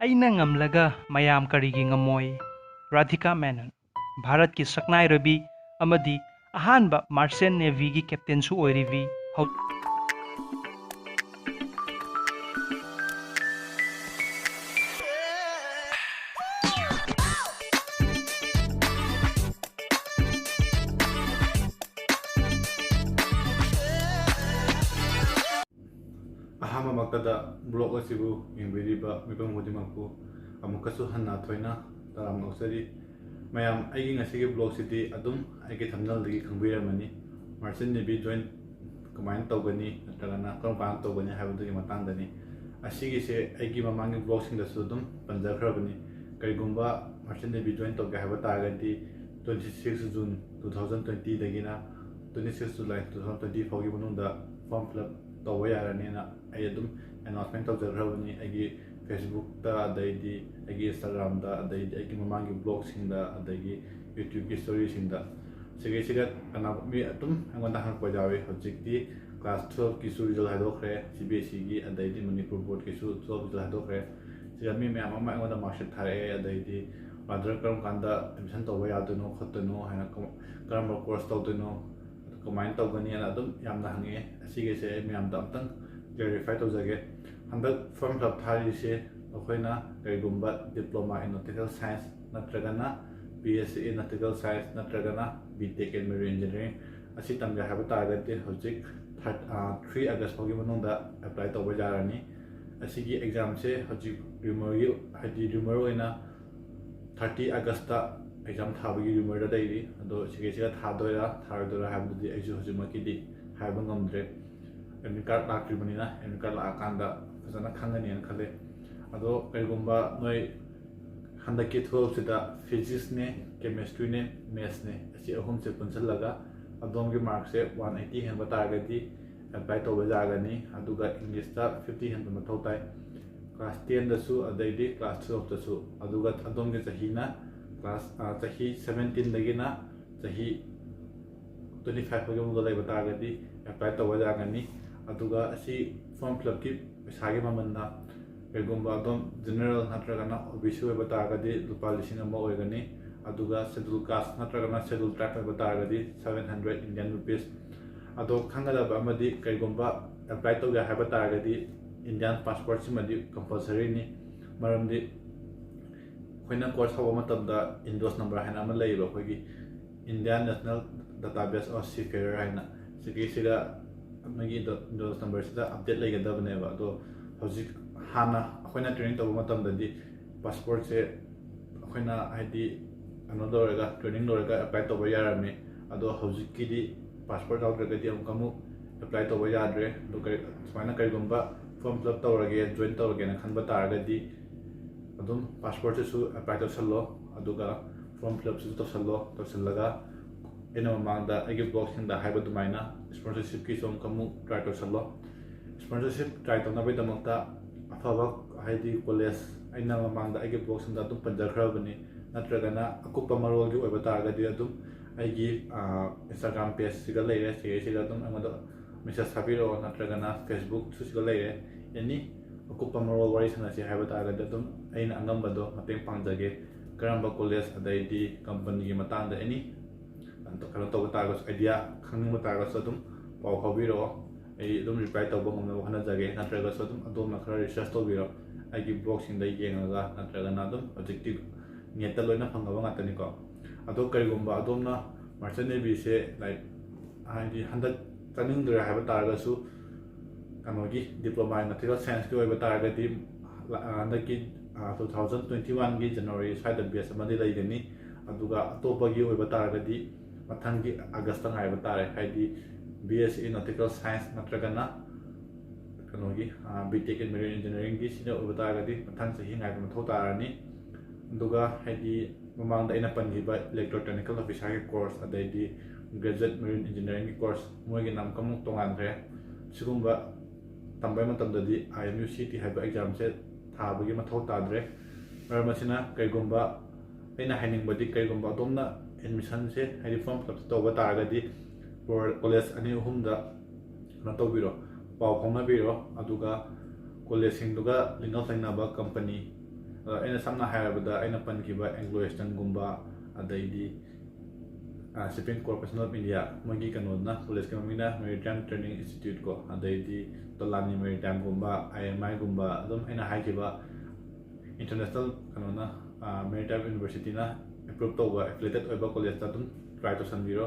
ꯑꯩꯅ ꯉꯝꯂꯒ ꯃꯌꯥꯝ ꯀꯔꯤꯒꯤ ꯉꯝꯃꯣꯏ? ꯔꯥꯙꯤꯀꯥ ꯃꯦꯅꯟ, ꯚꯥꯔꯠꯀꯤ ꯁꯛꯅꯥꯏꯔꯕꯤ ꯑꯃꯗꯤ ꯑꯍꯥꯟꯕ ꯃꯥꯔꯆꯦꯟ ꯅꯦꯚꯤꯒꯤ ꯀꯦꯞꯇꯦꯟꯁꯨ ꯑꯣꯏꯔꯤꯕꯤ ꯑꯍꯥꯟꯕꯃꯛꯇꯗ ꯕ꯭ꯂꯣꯛ ꯑꯁꯤꯕꯨ ꯌꯦꯡꯕꯤꯔꯤꯕ ꯃꯤꯄꯨꯝ ꯈꯨꯗꯤꯡꯃꯛꯄꯨ ꯑꯃꯨꯛꯀꯁꯨ ꯍꯟꯅ ꯊꯣꯏꯅ ꯇꯔꯥꯝꯅ ꯑꯣꯛꯆꯔꯤ꯫ ꯃꯌꯥꯝ ꯑꯩꯒꯤ ꯉꯁꯤꯒꯤ ꯕ꯭ꯂꯣꯛꯁꯤꯗꯤ ꯑꯗꯨꯝ ꯑꯩꯒꯤ ꯊꯝꯅꯦꯜꯗꯒꯤ ꯈꯪꯕꯤꯔꯝꯃꯅꯤ꯫ ꯃꯥꯔꯆꯦꯟ ꯅꯦꯚꯤ ꯖꯣꯏꯟ ꯀꯃꯥꯏꯅ ꯇꯧꯒꯅꯤ ꯅꯠꯇ꯭ꯔꯒꯅ ꯀꯔꯝ ꯀꯥꯟꯗ ꯇꯧꯒꯅꯤ ꯍꯥꯏꯕꯗꯨꯒꯤ ꯃꯇꯥꯡꯗꯅꯤ꯫ ꯑꯁꯤꯒꯤꯁꯦ ꯑꯩꯒꯤ ꯃꯃꯥꯡꯒꯤ ꯕ꯭ꯂꯣꯛꯁꯤꯡꯗꯁꯨ ꯑꯗꯨꯝ ꯄꯟꯖꯈ꯭ꯔꯕꯅꯤ꯫ ꯀꯔꯤꯒꯨꯝꯕ ꯃꯥꯔꯆꯦꯟ ꯅꯦꯚꯤ ꯖꯣꯏꯟ ꯇꯧꯒꯦ ꯍꯥꯏꯕ ꯇꯥꯔꯒꯗꯤ 26 ꯖꯨꯟ 2020ꯗꯒꯤꯅ 26 ꯖꯨꯂꯥꯏ 2020 ꯐꯥꯎꯒꯤ ꯃꯅꯨꯡꯗ ꯐꯣꯔꯝ ꯐꯤꯜ ꯑꯞ ꯇꯧꯕ ꯌꯥꯔꯅꯤꯅ ꯑꯩ ꯑꯗꯨꯝ ꯑꯦꯅꯥꯎꯟꯁꯃꯦꯟ ꯇꯧꯖꯈ꯭ꯔꯕꯅꯤ ꯑꯩꯒꯤ ꯐꯦꯁꯕꯨꯛꯇ, ꯑꯗꯩꯗꯤ ꯑꯩꯒꯤ ꯏꯟꯁꯇꯥꯒ꯭ꯔꯥꯝꯗ, ꯑꯗꯩꯗꯤ ꯑꯩꯒꯤ ꯃꯃꯥꯡꯒꯤ ꯕ꯭ꯂꯣꯛꯁꯤꯡꯗ, ꯑꯗꯒꯤ ꯌꯨꯇ꯭ꯌꯨꯕꯀꯤ ꯁ꯭ꯇꯣꯔꯤꯁꯤꯡꯗ꯫ ꯁꯤꯒꯤꯁꯤꯗ ꯃꯤ ꯑꯗꯨꯝ ꯑꯩꯉꯣꯟꯗ ꯍꯪꯉꯛꯄ ꯌꯥꯎꯏ꯫ ꯍꯧꯖꯤꯛꯇꯤ ꯀ꯭ꯂꯥꯁ 12ꯀꯤꯁꯨ ꯔꯤꯖꯜ ꯍꯥꯏꯗꯣꯛꯈ꯭ꯔꯦ, CBSEꯒꯤ, ꯑꯗꯩꯗꯤ ꯃꯅꯤꯄꯨꯔ ꯕꯣꯔꯗꯀꯤꯁꯨ 12 ꯔꯤꯖꯜ ꯍꯥꯏꯗꯣꯛꯈ꯭ꯔꯦ꯫ ꯁꯤꯗ ꯃꯤ ꯃꯌꯥꯝ ꯑꯃ ꯑꯩꯉꯣꯟꯗ ꯃꯥꯔꯛꯁꯤꯠ ꯊꯥꯔꯛꯑꯦ, ꯑꯗꯩꯗꯤ ꯕ꯭ꯔꯗꯔ ꯀꯔꯝ ꯀꯥꯟꯗ ꯑꯦꯗꯃꯤꯁꯟ ꯇꯧꯕ ꯌꯥꯗꯣꯏꯅꯣ ꯈꯣꯠꯇꯣꯏꯅꯣ ꯍꯥꯏꯅ, ꯀꯔꯝꯕ ꯀꯣꯔꯁ ꯇꯧꯗꯣꯏꯅꯣ, ꯀꯃꯥꯏꯅ ꯇꯧꯒꯅꯤꯅ ꯑꯗꯨꯝ ꯌꯥꯝꯅ ꯍꯪꯉꯛꯑꯦ꯫ ꯑꯁꯤꯒꯤꯁꯦ ꯑꯩ ꯃꯌꯥꯝꯗ ꯑꯝꯇꯪ ꯀ꯭ꯂꯦꯔꯤꯐꯥꯏ ꯇꯧꯖꯒꯦ꯫ ꯍꯟꯗꯛ ꯐꯣꯔꯝ ꯐꯤꯜ ꯑꯞ ꯊꯥꯔꯤꯁꯦ ꯑꯩꯈꯣꯏꯅ ꯀꯔꯤꯒꯨꯝꯕ ꯗꯤꯄ꯭ꯂꯣꯃꯥ ꯏꯟ ꯅꯣꯇꯤꯀꯦꯜ ꯁꯥꯏꯟꯁ ꯅꯠꯇ꯭ꯔꯒꯅ BSc ꯏꯟ ꯅꯣꯇꯤꯀꯦꯜ ꯁꯥꯏꯟꯁ ꯅꯠꯇ꯭ꯔꯒꯅ BTech ꯏꯟ ꯃꯦꯔꯤꯟ ꯏꯟꯖꯤꯅꯤꯌꯔꯤꯡ ꯑꯁꯤ ꯇꯝꯒꯦ ꯍꯥꯏꯕ ꯇꯥꯔꯒꯗꯤ ꯍꯧꯖꯤꯛ 3 ꯑꯥꯒꯁ ꯐꯥꯎꯒꯤ ꯃꯅꯨꯡꯗ ꯑꯦꯄ꯭ꯂꯥꯏ ꯇꯧꯕ ꯌꯥꯔꯅꯤ꯫ ꯑꯁꯤꯒꯤ ꯑꯦꯛꯖꯥꯝꯁꯦ ꯍꯧꯖꯤꯛ ꯔꯤꯃꯔ ꯑꯣꯏꯅ 30 ꯑꯥꯒꯁꯇ ꯑꯦꯛꯖꯥꯝ ꯊꯥꯕꯒꯤ ꯔꯤꯃꯔꯗ ꯂꯩꯔꯤ꯫ ꯑꯗꯣ ꯁꯤꯒꯤꯁꯤꯒ ꯊꯥꯗꯣꯏꯔꯥ ꯊꯥꯔꯣꯏꯗꯣꯏꯔꯥ ꯍꯥꯏꯕꯗꯨꯗꯤ ꯑꯩꯁꯨ ꯍꯧꯖꯤꯛꯃꯛꯀꯤꯗꯤ ꯍꯥꯏꯕ ꯉꯝꯗ꯭ꯔꯦ꯫ ꯑꯦꯗꯃꯤꯠ ꯀꯥꯔꯗ ꯂꯥꯛꯇ꯭ꯔꯤꯕꯅꯤꯅ ꯑꯦꯗꯃꯤꯠ ꯀꯥꯔꯗ ꯂꯥꯛꯑꯀꯥꯟꯗ ꯐꯖꯅ ꯈꯪꯒꯅꯤꯅ ꯈꯜꯂꯦ꯫ ꯑꯗꯣ ꯀꯔꯤꯒꯨꯝꯕ ꯅꯣꯏ ꯍꯟꯗꯛꯀꯤ 12ꯁꯤꯗ ꯐꯤꯖꯤꯛꯁꯅꯦ, ꯀꯦꯃꯦꯁꯇ꯭ꯔꯤꯅꯦ, ꯃꯦꯠꯁꯅꯦ ꯑꯁꯤ ꯑꯍꯨꯝꯁꯦ ꯄꯨꯟꯁꯤꯜꯂꯒ ꯑꯗꯣꯝꯒꯤ ꯃꯥꯔꯛꯁꯦ 180 ꯍꯦꯟꯕ ꯇꯥꯔꯒꯗꯤ ꯑꯦꯄ꯭ꯂꯥꯏ ꯇꯧꯕ ꯌꯥꯒꯅꯤ꯫ ꯑꯗꯨꯒ ꯏꯪꯂꯤꯁꯇ 50 ꯍꯦꯟꯕ ꯃꯊꯧ ꯇꯥꯏ, ꯀ꯭ꯂꯥꯁ 10ꯗꯁꯨ ꯑꯗꯩꯗꯤ ꯀ꯭ꯂꯥꯁ 12ꯇꯁꯨ꯫ ꯑꯗꯨꯒ ꯑꯗꯣꯝꯒꯤ ꯆꯍꯤꯅ ꯆꯍꯤ 17ꯗꯒꯤꯅ ꯆꯍꯤ 25 ꯐꯥꯎꯒꯤ ꯃꯅꯨꯡꯗ ꯂꯩꯕ ꯇꯥꯔꯒꯗꯤ ꯑꯦꯄ꯭ꯂꯥꯏ ꯇꯧꯕ ꯌꯥꯒꯅꯤ꯫ ꯑꯗꯨꯒ ꯑꯁꯤ ꯐꯣꯔꯝ ꯐꯤꯜ ꯑꯞꯀꯤ ꯄꯩꯁꯥꯒꯤ ꯃꯃꯜꯅ ꯀꯔꯤꯒꯨꯝꯕ ꯑꯗꯣꯝ ꯖꯦꯅꯔꯦꯜ ꯅꯠꯇ꯭ꯔꯒꯅ OBC ꯑꯣꯏꯕ ꯇꯥꯔꯒꯗꯤ ꯂꯨꯄꯥ 1,000 ꯑꯣꯏꯒꯅꯤ꯫ ꯑꯗꯨꯒ ꯁꯦꯗꯨꯜ ꯀꯥꯁ ꯅꯠꯇ꯭ꯔꯒꯅ ꯁꯦꯗꯨꯜ ꯇ꯭ꯔꯥꯏꯕ ꯑꯣꯏꯕ ꯇꯥꯔꯒꯗꯤ 700 ꯏꯟꯗꯤꯌꯟ ꯔꯨꯄꯤꯁ꯫ ꯑꯗꯣ ꯈꯪꯒꯗꯕ ꯑꯃꯗꯤ ꯀꯔꯤꯒꯨꯝꯕ ꯑꯦꯄ꯭ꯂꯥꯏ ꯇꯧꯒꯦ ꯍꯥꯏꯕ ꯇꯥꯔꯒꯗꯤ ꯏꯟꯗꯤꯌꯥꯟ ꯄꯥꯁꯄꯣꯔꯠꯁꯤꯃꯗꯤ ꯀꯝꯄꯜꯁꯔꯤꯅꯤ꯫ ꯃꯔꯝꯗꯤ ꯑꯩꯈꯣꯏꯅ ꯀꯣꯔꯁ ꯍꯧꯕ ꯃꯇꯝꯗ ꯏꯟꯗꯣꯁ ꯅꯝꯕꯔ ꯍꯥꯏꯅ ꯑꯃ ꯂꯩꯌꯦꯕ, ꯑꯩꯈꯣꯏꯒꯤ ꯏꯟꯗꯤꯌꯥꯟ ꯅꯦꯁꯅꯦꯜ ꯗꯥꯇꯥꯕꯦꯁ ꯑꯣꯐ ꯁꯤꯐꯦꯌꯔ ꯍꯥꯏꯅ꯫ ꯁꯤꯒꯤꯁꯤꯗ ꯃꯣꯏꯒꯤ ꯏꯟꯗꯣꯁ ꯅꯝꯕꯔꯁꯤꯗ ꯑꯞꯗꯦꯠ ꯂꯩꯒꯗꯕꯅꯦꯕ꯫ ꯑꯗꯣ ꯍꯧꯖꯤꯛ ꯍꯥꯟꯅ ꯑꯩꯈꯣꯏꯅ ꯇ꯭ꯔꯦꯅꯤꯡ ꯇꯧꯕ ꯃꯇꯝꯗꯗꯤ ꯄꯥꯁꯄꯣꯔꯠꯁꯦ ꯑꯩꯈꯣꯏꯅ ꯍꯥꯏꯗꯤ ꯀꯩꯅꯣ ꯂꯣꯏꯔꯒ ꯇ꯭ꯔꯦꯅꯤꯡ ꯂꯣꯏꯔꯒ ꯑꯦꯄ꯭ꯂꯥꯏ ꯇꯧꯕ ꯌꯥꯔꯝꯃꯤ꯫ ꯑꯗꯣ ꯍꯧꯖꯤꯛꯀꯤꯗꯤ ꯄꯥꯁꯄꯣꯔꯠ ꯌꯥꯎꯗ꯭ꯔꯒꯗꯤ ꯑꯃꯨꯛ ꯑꯦꯄ꯭ꯂꯥꯏ ꯇꯧꯕ ꯌꯥꯗ꯭ꯔꯦ꯫ ꯑꯗꯣ ꯁꯨꯃꯥꯏꯅ ꯀꯔꯤꯒꯨꯝꯕ ꯐꯣꯔꯝ ꯐꯤꯜ ꯑꯞ ꯇꯧꯔꯒꯦ, ꯖꯣꯏꯟ ꯇꯧꯔꯒꯦꯅ ꯈꯟꯕ ꯇꯥꯔꯒꯗꯤ ꯑꯗꯨꯝ ꯄꯥꯁꯄꯣꯔꯠꯁꯤꯁꯨ ꯑꯦꯄ꯭ꯂꯥꯏ ꯇꯧꯁꯜꯂꯣ, ꯑꯗꯨꯒ ꯐꯣꯔꯝ ꯐꯤꯜ ꯑꯞꯁꯤꯁꯨ ꯇꯧꯁꯜꯂꯒ ꯑꯩꯅ ꯃꯃꯥꯡꯗ ꯑꯩꯒꯤ ꯕ꯭ꯂꯣꯛꯁꯤꯡꯗ ꯍꯥꯏꯕ ꯑꯗꯨꯃꯥꯏꯅ ꯁ꯭ꯄꯣꯟꯁꯔꯁꯤꯞꯀꯤꯁꯨ ꯑꯃꯨꯛ ꯇ꯭ꯔꯥꯏ ꯇꯧꯁꯜꯂꯣ꯫ ꯁ꯭ꯄꯣꯟꯁꯔꯁꯤꯞ ꯇ꯭ꯔꯥꯏ ꯇꯧꯅꯕꯒꯤꯗꯃꯛꯇ ꯑꯐꯕ ꯍꯥꯏꯗꯤ ꯀꯣꯂꯦꯖ ꯑꯩꯅ ꯃꯃꯥꯡꯗ ꯑꯩꯒꯤ ꯕ꯭ꯂꯣꯛꯁꯤꯡꯗ ꯑꯗꯨꯝ ꯄꯟꯖꯈ꯭ꯔꯕꯅꯤ, ꯅꯠꯇ꯭ꯔꯒꯅ ꯑꯀꯨꯞꯄ ꯃꯔꯣꯜꯒꯤ ꯑꯣꯏꯕ ꯇꯥꯔꯒꯗꯤ ꯑꯗꯨꯝ ꯑꯩꯒꯤ ꯏꯟꯁꯇꯥꯒ꯭ꯔꯥꯝ ꯄꯦꯖꯁꯤꯒ ꯂꯩꯔꯦ, ꯁꯤꯒ ꯑꯗꯨꯝ ꯑꯩꯉꯣꯟꯗ ꯃꯦꯁꯦꯖ ꯊꯥꯕꯤꯔꯛꯑꯣ, ꯅꯠꯇ꯭ꯔꯒꯅ ꯐꯦꯁꯕꯨꯛꯁꯨ ꯁꯤꯒ ꯂꯩꯔꯦ꯫ ꯑꯦꯅꯤ ꯑꯀꯨꯞꯄ ꯃꯔꯣꯜ ꯋꯥꯔꯤ ꯁꯥꯟꯅꯁꯤ ꯍꯥꯏꯕ ꯇꯥꯔꯒꯗꯤ ꯑꯗꯨꯝ ꯑꯩꯅ ꯑꯉꯝꯕꯗꯣ ꯃꯇꯦꯡ ꯄꯥꯡꯖꯒꯦ꯫ ꯀꯔꯝꯕ ꯀꯣꯂꯦꯖ ꯑꯗꯩꯗꯤ ꯀꯝꯄꯅꯤꯒꯤ ꯃꯇꯥꯡꯗ ꯑꯦꯅꯤ ꯀꯩꯅꯣ ꯇꯧꯕ ꯇꯥꯔꯒꯁꯨ, ꯑꯥꯏꯗꯤꯌꯥ ꯈꯪꯅꯤꯡꯕ ꯇꯥꯔꯒꯁꯨ ꯑꯗꯨꯝ ꯄꯥꯎ ꯐꯥꯎꯕꯤꯔꯛꯑꯣ, ꯑꯩ ꯑꯗꯨꯝ ꯔꯤꯄ꯭ꯂꯥꯏ ꯇꯧꯕ ꯉꯝꯅꯕ ꯍꯣꯠꯅꯖꯒꯦ꯫ ꯅꯠꯇ꯭ꯔꯒꯁꯨ ꯑꯗꯨꯝ ꯑꯗꯣꯝꯅ ꯈꯔ ꯔꯤꯁꯔꯁ ꯇꯧꯕꯤꯔꯣ ꯑꯩꯒꯤ ꯕ꯭ꯂꯣꯛꯁꯤꯡꯗ ꯌꯦꯡꯉꯒ, ꯅꯠꯇ꯭ꯔꯒꯅ ꯑꯗꯨꯝ ꯍꯧꯖꯤꯛꯇꯤ ꯅꯦꯠꯇ ꯂꯣꯏꯅ ꯐꯪꯉꯕ ꯉꯥꯛꯇꯅꯤꯀꯣ꯫ ꯑꯗꯣ ꯀꯔꯤꯒꯨꯝꯕ ꯑꯗꯣꯝꯅ ꯃꯥꯔꯆꯦꯟ ꯅꯦꯚꯤꯁꯦ ꯂꯥꯏꯛ ꯍꯥꯏꯗꯤ ꯍꯟꯗꯛ ꯆꯠꯅꯤꯡꯗ꯭ꯔꯦ ꯍꯥꯏꯕ ꯇꯥꯔꯒꯁꯨ ꯀꯩꯅꯣꯒꯤ ꯗꯤꯄ꯭ꯂꯣꯃꯥ ꯏꯟ ꯅꯣꯇꯤꯀꯦꯜ ꯁꯥꯏꯟꯁꯀꯤ ꯑꯣꯏꯕ ꯇꯥꯔꯒꯗꯤ ꯍꯟꯗꯛꯀꯤ 2021ꯒꯤ ꯖꯅꯋꯥꯔꯤ ꯁ꯭ꯋꯥꯏꯗ ꯕꯦꯆ ꯑꯃꯗꯤ ꯂꯩꯒꯅꯤ꯫ ꯑꯗꯨꯒ ꯑꯇꯣꯞꯄꯒꯤ ꯑꯣꯏꯕ ꯇꯥꯔꯒꯗꯤ ꯃꯊꯪꯒꯤ ꯑꯥꯒꯁꯇ ꯉꯥꯏꯕ ꯇꯥꯔꯦ, ꯍꯥꯏꯗꯤ BSc ꯏꯟ ꯅꯣꯇꯤꯀꯦꯜ ꯁꯥꯏꯟꯁ ꯅꯠꯇ꯭ꯔꯒꯅ ꯀꯩꯅꯣꯒꯤ BTech ꯏꯟ ꯃꯦꯔꯤꯟ ꯏꯟꯖꯤꯅꯤꯌꯔꯤꯡꯒꯤ ꯁꯤꯗ ꯑꯣꯏꯕ ꯇꯥꯔꯒꯗꯤ ꯃꯊꯪ ꯆꯍꯤ ꯉꯥꯏꯕ ꯃꯊꯧ ꯇꯥꯔꯅꯤ꯫ ꯑꯗꯨꯒ ꯍꯥꯏꯗꯤ ꯃꯃꯥꯡꯗ ꯑꯩꯅ ꯄꯟꯈꯤꯕ ꯏꯂꯦꯛꯇ꯭ꯔꯣꯇꯦꯛꯅꯤꯀꯦꯜ ꯑꯣꯐꯤꯁꯥꯔꯒꯤ ꯀꯣꯔꯁ, ꯑꯗꯩꯗꯤ ꯒ꯭ꯔꯦꯖꯨꯋꯦꯠ ꯃꯦꯔꯤꯟ ꯏꯟꯖꯤꯅꯤꯌꯔꯤꯡꯒꯤ ꯀꯣꯔꯁ, ꯃꯣꯏꯒꯤꯅ ꯑꯃꯨꯛ ꯇꯣꯉꯥꯟꯈ꯭ꯔꯦ꯫ ꯁꯤꯒꯨꯝꯕ ꯇꯝꯕꯩ ꯃꯇꯝꯗꯗꯤ IMU CET ꯍꯥꯏꯕ ꯑꯦꯛꯖꯥꯝꯁꯦ ꯊꯥꯕꯒꯤ ꯃꯊꯧ ꯇꯥꯗ꯭ꯔꯦ꯫ ꯃꯔꯝ ꯑꯁꯤꯅ ꯀꯔꯤꯒꯨꯝꯕ ꯑꯩꯅ ꯍꯥꯏꯅꯤꯡꯕꯗꯤ ꯀꯔꯤꯒꯨꯝꯕ ꯑꯗꯣꯝꯅ ꯑꯦꯗꯃꯤꯁꯟꯁꯦ ꯍꯥꯏꯗꯤ ꯐꯣꯔꯝ ꯐꯤꯜ ꯑꯞ ꯇꯧꯕ ꯇꯥꯔꯒꯗꯤ ꯀꯣꯂꯦꯖ 2-3ꯗ ꯀꯩꯅꯣ ꯇꯧꯕꯤꯔꯣ, ꯄꯥꯎ ꯐꯥꯎꯅꯕꯤꯔꯣ꯫ ꯑꯗꯨꯒ ꯀꯣꯂꯦꯖꯁꯤꯡꯗꯨꯒ ꯂꯤꯡ ꯑꯞ ꯂꯩꯅꯕ ꯀꯝꯄꯅꯤ ꯑꯩꯅ ꯁꯝꯅ ꯍꯥꯏꯔꯕꯗ ꯑꯩꯅ ꯄꯟꯈꯤꯕ ꯑꯦꯡꯒ꯭ꯂꯣ ꯋꯦꯁꯇꯔꯟꯒꯨꯝꯕ ꯑꯗꯩꯗꯤ ꯁꯤꯞꯄꯤꯡ ꯀꯣꯔꯄꯣꯔꯦꯁꯟ ꯑꯣꯐ ꯏꯟꯗꯤꯌꯥ ꯃꯣꯏꯒꯤ ꯀꯩꯅꯣꯗꯨꯅ ꯀꯣꯂꯦꯖꯀꯤ ꯃꯃꯤꯡꯅ ꯃꯦꯔꯤꯇꯥꯏꯝ ꯇ꯭ꯔꯦꯅꯤꯡ ꯏꯟꯁꯇꯤꯇ꯭ꯌꯨꯠ ꯀꯣ ꯑꯗꯩꯗꯤ ꯇꯣꯂꯥꯅꯤ ꯃꯦꯔꯤꯇꯥꯏꯝꯒꯨꯝꯕ IMI ꯒꯨꯝꯕ ꯑꯗꯨꯝ ꯑꯩꯅ ꯍꯥꯏꯈꯤꯕ ꯏꯟꯇꯔꯅꯦꯁꯅꯦꯜ ꯀꯩꯅꯣꯅ ꯃꯦꯔꯤꯇꯥꯏꯝ ꯌꯨꯅꯤꯚꯔꯁꯤꯇꯤꯅ ꯑꯦꯄ꯭ꯔꯨꯞ ꯇꯧꯕ ꯑꯦꯐꯤꯂꯦꯇꯦꯠ ꯑꯣꯏꯕ ꯀꯣꯂꯦꯖꯇ ꯑꯗꯨꯝ ꯇ꯭ꯔꯥꯏ ꯇꯧꯁꯟꯕꯤꯔꯣ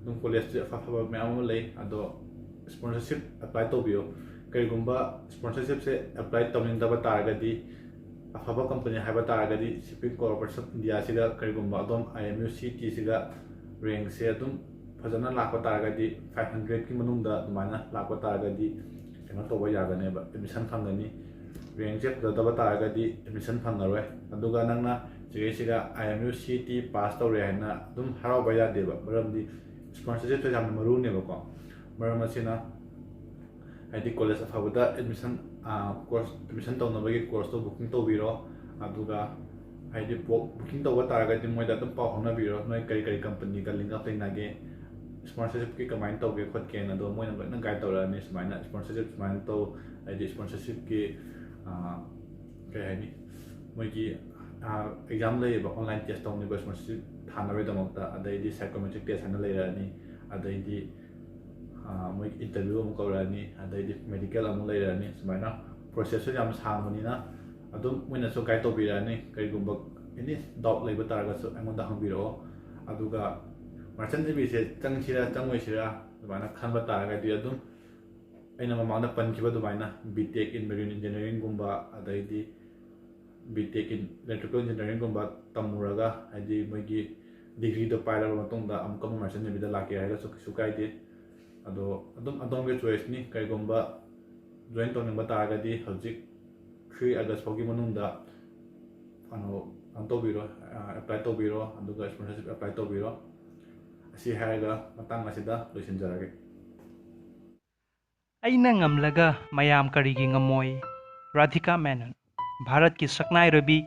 ꯑꯗꯨꯝ ꯀꯣꯂꯦꯖꯁꯤ ꯑꯐꯕ ꯃꯌꯥꯝ ꯑꯃ ꯂꯩ ꯑꯗꯣ ꯁ꯭ꯄꯣꯟꯁꯔꯁꯤꯞ ꯑꯦꯄ꯭ꯂꯥꯏ ꯇꯧꯕꯤꯌꯣ ꯀꯔꯤꯒꯨꯝꯕ ꯁ꯭ꯄꯣꯟꯁꯔꯁꯤꯞꯁꯦ ꯑꯦꯄ꯭ꯂꯥꯏ ꯇꯧꯅꯤꯡꯗꯕ ꯇꯥꯔꯒꯗꯤ ꯑꯐꯕ ꯀꯝꯄꯅꯤ ꯍꯥꯏꯕ ꯇꯥꯔꯒꯗꯤ ꯁꯤꯞꯄꯤꯡ ꯀꯣꯔꯄꯣꯔꯦꯁꯟ ꯑꯣꯐ ꯏꯟꯗꯤꯌꯥꯁꯤꯗ ꯀꯔꯤꯒꯨꯝꯕ ꯑꯗꯣꯝ IMU CETꯁꯤꯒ ꯔꯦꯡꯁꯦ ꯑꯗꯨꯝ ꯐꯖꯅ ꯂꯥꯛꯄ ꯇꯥꯔꯒꯗꯤ 500ꯀꯤ ꯃꯅꯨꯡꯗ ꯑꯗꯨꯃꯥꯏꯅ ꯂꯥꯛꯄ ꯇꯥꯔꯒꯗꯤ ꯀꯩꯅꯣ ꯇꯧꯕ ꯌꯥꯒꯅꯦꯕ ꯑꯦꯗꯃꯤꯁꯟ ꯐꯪꯒꯅꯤ ꯔꯦꯡꯁꯦ ꯐꯖꯗꯕ ꯇꯥꯔꯒꯗꯤ ꯑꯦꯗꯃꯤꯁꯟ ꯐꯪꯉꯔꯣꯏ ꯑꯗꯨꯒ nangna ꯆꯦꯁꯤꯒ IMU CET ꯄꯥꯁ ꯇꯧꯔꯦ ꯍꯥꯏꯅ ꯑꯗꯨꯝ ꯍꯔꯥꯎꯕ ꯌꯥꯗꯦꯕ ꯃꯔꯝꯗꯤ ꯁ꯭ꯄꯣꯟꯁꯔꯁꯤꯞꯁꯦ ꯌꯥꯝꯅ ꯃꯔꯨꯅꯦꯕꯀꯣ ꯃꯔꯝ ꯑꯁꯤꯅ ꯍꯥꯏꯗꯤ ꯀꯣꯂꯦꯖ ꯑꯐꯕꯗ ꯀꯣꯔꯁ ꯑꯦꯗꯃꯤꯁꯟ ꯇꯧꯅꯕꯒꯤ ꯀꯣꯔꯁꯇꯣ ꯕꯨꯀꯤꯡ ꯇꯧꯕꯤꯔꯣ ꯑꯗꯨꯒ ꯍꯥꯏꯗꯤ ꯕꯨꯀꯤꯡ ꯇꯧꯕ ꯇꯥꯔꯒꯗꯤ ꯃꯣꯏꯗ ꯑꯗꯨꯝ ꯄꯥꯎ ꯐꯥꯎꯅꯕꯤꯔꯣ ꯅꯣꯏ ꯀꯔꯤ ꯀꯝꯄꯅꯤꯒ ꯂꯤꯡ ꯑꯞ ꯂꯩꯅꯒꯦ ꯁ꯭ꯄꯣꯟꯁꯔꯁꯤꯞꯀꯤ ꯀꯃꯥꯏꯅ ꯇꯧꯒꯦ ꯈꯣꯠꯀꯦꯅ ꯑꯗꯣ ꯃꯣꯏꯅ ꯂꯣꯏꯅ ꯒꯥꯏꯗ ꯇꯧꯔꯛꯑꯅꯤ ꯁꯨꯃꯥꯏꯅ ꯁ꯭ꯄꯣꯟꯁꯔꯁꯤꯞ ꯁꯨꯃꯥꯏꯅ ꯇꯧ ꯍꯥꯏꯗꯤ ꯁ꯭ꯄꯣꯟꯁꯔꯁꯤꯞꯀꯤ ꯀꯩ ꯍꯥꯏꯅꯤ ꯃꯣꯏꯒꯤ ꯑꯦꯛꯖꯥꯝ ꯂꯩꯌꯦꯕ ꯑꯣꯟꯂꯥꯏꯟ ꯇꯦꯁ ꯇꯧꯅꯤꯕ ꯁ꯭ꯄꯣꯟꯁꯔꯁꯤꯞ ꯊꯥꯅꯕꯒꯤꯗꯃꯛꯇ ꯑꯗꯩꯗꯤ ꯁꯥꯏꯀꯣꯃꯦꯇ꯭ꯔꯤक ꯇꯦꯁ ꯍꯥꯏꯅ ꯂꯩꯔꯛꯑꯅꯤ ꯑꯗꯩꯗꯤ ꯃꯣꯏꯒꯤ ꯏꯟꯇꯔꯚ꯭ꯌꯨ ꯑꯃꯨꯛ ꯀꯧꯔꯛꯑꯅꯤ ꯑꯗꯩꯗꯤ ꯃꯦꯗꯤꯀꯦꯜ ꯑꯃꯨꯛ ꯂꯩꯔꯛꯑꯅꯤ ꯁꯨꯃꯥꯏꯅ ꯄ꯭ꯔꯣꯁꯦꯁꯁꯨ ꯌꯥꯝ ꯁꯥꯡꯕꯅꯤꯅ ꯑꯗꯨꯝ ꯃꯣꯏꯅꯁꯨ ꯒꯥꯏꯗ ꯇꯧꯕꯤꯔꯛꯑꯅꯤ ꯀꯔꯤꯒꯨꯝꯕ ꯑꯦꯅꯤ ꯗꯥꯎꯠ ꯂꯩꯕ ꯇꯥꯔꯒꯁꯨ ꯑꯩꯉꯣꯟꯗ ꯍꯪꯕꯤꯔꯛꯑꯣ ꯑꯗꯨꯒ ꯃꯥꯔꯆꯦꯟ ꯅꯦꯚꯤꯁꯦ ꯆꯪꯁꯤꯔꯥ ꯆꯪꯉꯣꯏꯁꯤꯔꯥ ꯑꯗꯨꯃꯥꯏꯅ ꯈꯟꯕ ꯇꯥꯔꯒꯗꯤ ꯑꯗꯨꯝ ꯑꯩꯅ ꯃꯃꯥꯡꯗ ꯄꯟꯈꯤꯕ ꯑꯗꯨꯃꯥꯏꯅ BTech in Marine Engineeringꯒꯨꯝꯕ ꯑꯗꯩꯗꯤ BTech in Electrical Engineeringꯒꯨꯝꯕ ꯇꯝꯃꯨꯔꯒ ꯍꯥꯏꯗꯤ ꯃꯣꯏꯒꯤ ꯗꯤꯒ꯭ꯔꯤꯗꯣ ꯄꯥꯏꯔꯕ ꯃꯇꯨꯡꯗ ꯑꯃꯨꯛꯀ ꯃꯥꯔꯆꯦꯟ ꯅꯦꯚꯤꯗ ꯂꯥꯛꯀꯦ ꯍꯥꯏꯔꯒꯁꯨ ꯀꯩꯁꯨ ꯀꯥꯏꯗꯦ ꯑꯗꯣ ꯑꯗꯨꯝ ꯑꯗꯣꯝꯒꯤ ꯆꯣꯏꯁꯅꯤ ꯀꯔꯤꯒꯨꯝꯕ ꯖꯣꯏꯟ ꯇꯧꯅꯤꯡꯕ ꯇꯥꯔꯒꯗꯤ ꯍꯧꯖꯤꯛ 3 ꯑꯥꯒꯁ ꯐꯥꯎꯒꯤ ꯃꯅꯨꯡꯗ ꯀꯩꯅꯣ ꯇꯧꯕꯤꯔꯣ ꯑꯦꯄ꯭ꯂꯥꯏ ꯇꯧꯕꯤꯔꯣ ꯑꯗꯨꯒ ꯁ꯭ꯄꯣꯟꯁꯔꯁꯤꯞ ꯑꯦꯄ꯭ꯂꯥꯏ ꯇꯧꯕꯤꯔꯣ ꯑꯁꯤ ꯍꯥꯏꯔꯒ ꯃꯇꯥꯡ ꯑꯁꯤꯗ ꯂꯣꯏꯁꯤꯟꯖꯔꯒꯦ ꯑꯩꯅ ꯉꯝꯂꯒ ꯃꯌꯥꯝ ꯀꯔꯤꯒꯤ ꯉꯝꯃꯣꯏ ꯔꯥꯙꯤꯀꯥ ꯃꯦꯅꯟ ꯚꯥꯔꯠꯀꯤ ꯁꯛꯅꯥꯏꯔꯕꯤ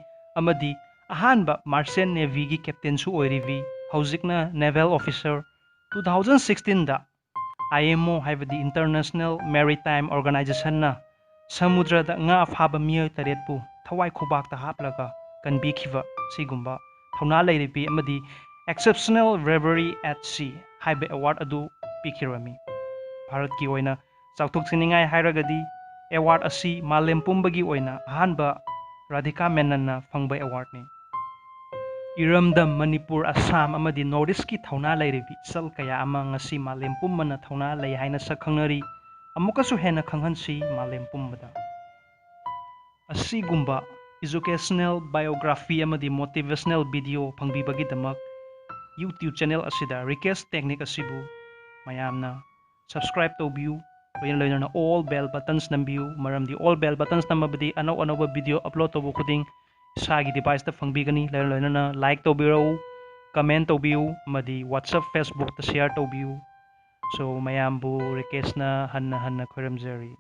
ꯑꯃꯗꯤ ꯑꯍꯥꯟꯕ ꯃꯥꯔꯆꯦꯟ ꯅꯦꯚꯤꯒꯤ ꯀꯦꯞꯇꯦꯟꯁꯨ ꯑꯣꯏꯔꯤꯕꯤ ꯍꯧꯖꯤꯛꯅ ꯅꯦꯚꯦꯜ ꯑꯣꯐꯤꯁꯔ 2016ꯗ IMO ꯍꯥꯏꯕꯗꯤ ꯏꯟꯇꯔꯅꯦꯁꯅꯦꯜ ꯃꯦꯔꯤꯇꯥꯏꯝ ꯑꯣꯔꯒꯅꯥꯏꯖꯦꯁꯟꯅ ꯁꯃꯨꯗ꯭ꯔꯗ ꯉꯥ ꯐꯥꯕ ꯃꯤꯑꯣꯏ 8ꯄꯨ ꯊꯋꯥꯏ ꯈꯨꯕꯥꯛꯇ ꯍꯥꯞꯂꯒ ꯀꯟꯕꯤꯈꯤꯕ ꯁꯤꯒꯨꯝꯕ ꯊꯧꯅꯥ ꯂꯩꯔꯤꯕꯤ ꯑꯃꯗꯤ ꯑꯦꯛꯁꯦꯞꯁꯅꯦꯜ ꯕ꯭ꯔꯦꯕꯔꯤ ꯑꯦꯠ ꯁꯤ ꯍꯥꯏꯕ ꯑꯦꯋꯥꯔꯗ ꯑꯗꯨ ꯄꯤꯈꯤꯔꯝꯃꯤ ꯚꯥꯔꯠꯀꯤ ꯑꯣꯏꯅ ꯆꯥꯎꯊꯣꯛꯆꯅꯤꯡꯉꯥꯏ ꯍꯥꯏꯔꯒꯗꯤ ꯑꯦꯋꯥꯔꯗ ꯑꯁꯤ ꯃꯥꯂꯦꯝ ꯄꯨꯝꯕꯒꯤ ꯑꯣꯏꯅ ꯑꯍꯥꯟꯕ ꯔꯥꯙꯤꯀꯥ ꯃꯦꯅꯟꯅ ꯐꯪꯕ ꯑꯦꯋꯥꯔꯗꯅꯤ ꯏꯔꯝꯗꯝ ꯃꯅꯤꯄꯨꯔ ꯑꯁꯥꯝ ꯑꯃꯗꯤ ꯅꯣꯔꯠ ꯏꯁꯀꯤ ꯊꯧꯅꯥ ꯂꯩꯔꯤꯕꯤ ꯏꯆꯜ ꯀꯌꯥ ꯑꯃ ꯉꯁꯤ ꯃꯥꯂꯦꯝ ꯄꯨꯝꯕꯅ ꯊꯧꯅꯥ ꯂꯩ ꯍꯥꯏꯅ ꯁꯛ ꯈꯪꯅꯔꯤ ꯑꯃꯨꯛꯀꯁꯨ ꯍꯦꯟꯅ ꯈꯪꯍꯟꯁꯤ ꯃꯥꯂꯦꯝ ꯄꯨꯝꯕꯗ ꯑꯁꯤꯒꯨꯝꯕ ꯏꯖꯨꯀꯦꯁꯅꯦꯜ ꯕꯥꯏꯑꯣꯒ꯭ꯔꯥꯐꯤ ꯑꯃꯗꯤ ꯃꯣꯇꯤꯚꯦꯁꯅꯦꯜ ꯚꯤꯗꯤꯑꯣ ꯐꯪꯕꯤꯕꯒꯤꯗꯃꯛ YouTube ꯆꯦꯅꯦꯜ ꯑꯁꯤꯗ ꯔꯤꯀꯦꯁ ꯇꯦꯛꯅꯤꯛ ꯑꯁꯤꯕꯨ ꯃꯌꯥꯝꯅ ꯁꯕꯁꯀ꯭ꯔꯥꯏꯕ ꯇꯧꯕꯤꯌꯨ ꯂꯣꯏꯅꯅ ꯑꯣꯜ ꯕꯦꯜ ꯕꯇꯟꯁ ꯅꯝꯕꯤꯌꯨ ꯃꯔꯝꯗꯤ ꯑꯣꯜ ꯕꯦꯜ ꯕꯇꯟꯁ ꯅꯝꯃꯕꯗꯤ ꯑꯅꯧ ꯑꯅꯧꯕ ꯚꯤꯗꯤꯑꯣ ꯑꯞꯂꯣꯗ ꯇꯧꯕ ꯈꯨꯗꯤꯡ ꯏꯁꯥꯒꯤ ꯗꯤꯚꯥꯏꯁꯇ ꯐꯪꯕꯤꯒꯅꯤ ꯂꯣꯏꯅꯅ ꯂꯥꯏꯛ ꯇꯧꯕꯤꯔꯛꯎ ꯀꯃꯦꯟ ꯇꯧꯕꯤꯌꯨ ꯑꯃꯗꯤ WhatsApp Facebook ꯁꯦꯌꯔ ꯇꯧꯕꯤꯌꯨ ꯁꯣ ꯃꯌꯥꯝꯕꯨ ꯔꯤꯀꯦꯁꯅ ꯍꯟꯅ ꯈꯣꯏꯔꯝꯖꯔꯤ